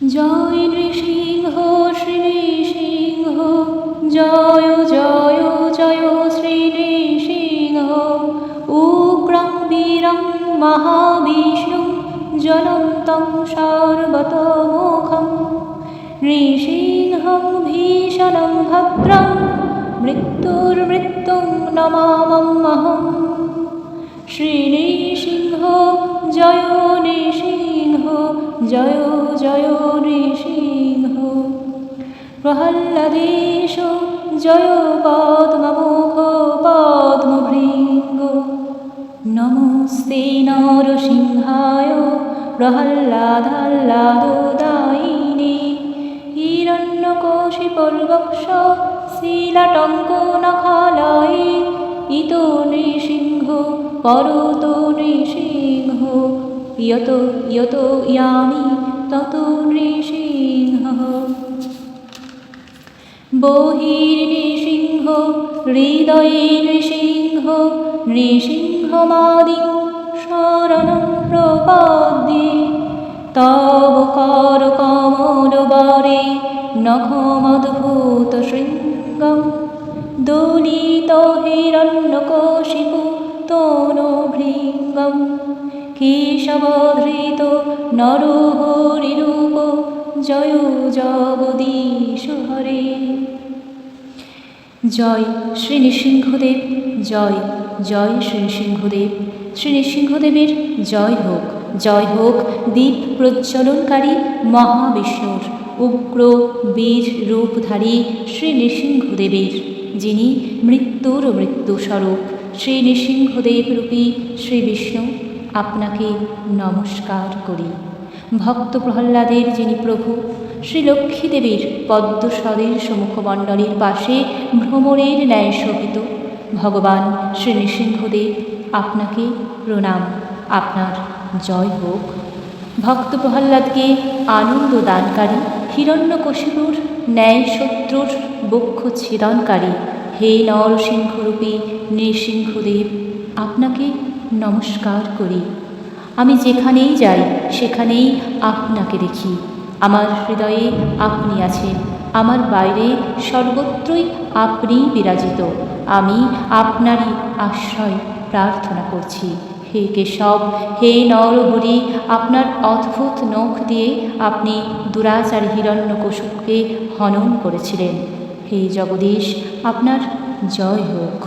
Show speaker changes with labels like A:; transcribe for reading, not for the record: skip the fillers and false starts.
A: জয় নৃসিংহ শ্রী নৃসিংহ, জয় জয় জয় শ্রী নৃসিংহ। উগ্রং বীরং মহাবিষ্ণুং জ্বলন্तं সর্বতোমুখং, নৃসিংহং ভীষণং ভদ্রং মৃত্যুর্মৃত্যুং নমাম্যহम्। শ্রী নৃসিংহ জয় নৃসিংহ, জয় জয় নৃসিংহ। প্রহ্লাদেশ জয় পদ্মমুখ পদ্মভৃঙ্গ, নমস্তে নরসিংহায় প্রহ্লাদাহ্লাদদায়িনে। হিরণ্যকশিপুর্বক্ষ শিলাটঙ্কনখালয়ে, ইতো নৃসিংহ পরতো নৃসিংহ, ইয়ত ইয়ত ইয়ামি ততো নৃসিংহ। বহির্নৃসিংহ হৃদয়ে নৃসিংহ, নৃসিংহমাদিং শরণং প্রপদ্যে। তব করকমলবরে নখমদ্ভুতশৃঙ্গং, দোলিত হিরণ্যকশিপু তনূভৃঙ্গং। কেশবধৃত নরহরিরূপ, জয় জগদীশ হরে। জয় শ্রী নৃসিংহদেব, জয় জয় শ্রী নৃসিংহদেব। শ্রী নৃসিংহদেবের জয় হোক, জয় হোক দীপ প্রজ্বলনকারী মহাবিষ্ণুর উগ্র বীর রূপধারী শ্রী নৃসিংহদেবের, যিনি মৃত্যুর মৃত্যুস্বরূপ। শ্রী নৃসিংহদেব রূপী শ্রী বিষ্ণু, আপনাকে নমস্কার করি। ভক্ত প্রহ্লাদের যিনি প্রভু, শ্রী লক্ষ্মীদেবীর পদ্মসদৃশ মুখমণ্ডলীর পাশে ভ্রমরের ন্যায় শোভিত ভগবান শ্রী নৃসিংহদেব, আপনাকে প্রণাম, আপনার জয় হোক। ভক্ত প্রহ্লাদকে আনন্দ দানকারী, হিরণ্যকশিপুর ন্যায় শত্রুর বক্ষ ছেদনকারী হে নরসিংহরূপী নৃসিংহদেব, আপনাকে নমস্কার করি। আমি যেখানেই যাই সেখানেই আপনাকে দেখি। আমার হৃদয়ে আপনি আছেন, আমার বাইরে সর্বত্রই আপনি বিরাজিত। আমি আপনারই আশ্রয় প্রার্থনা করছি। হে কেশব, হে নরহরি, আপনার অদ্ভুত নখ দিয়ে আপনি দুরাচারী হিরণ্যকশিপুকে হনন করেছিলেন। হে জগদীশ, আপনার জয় হোক।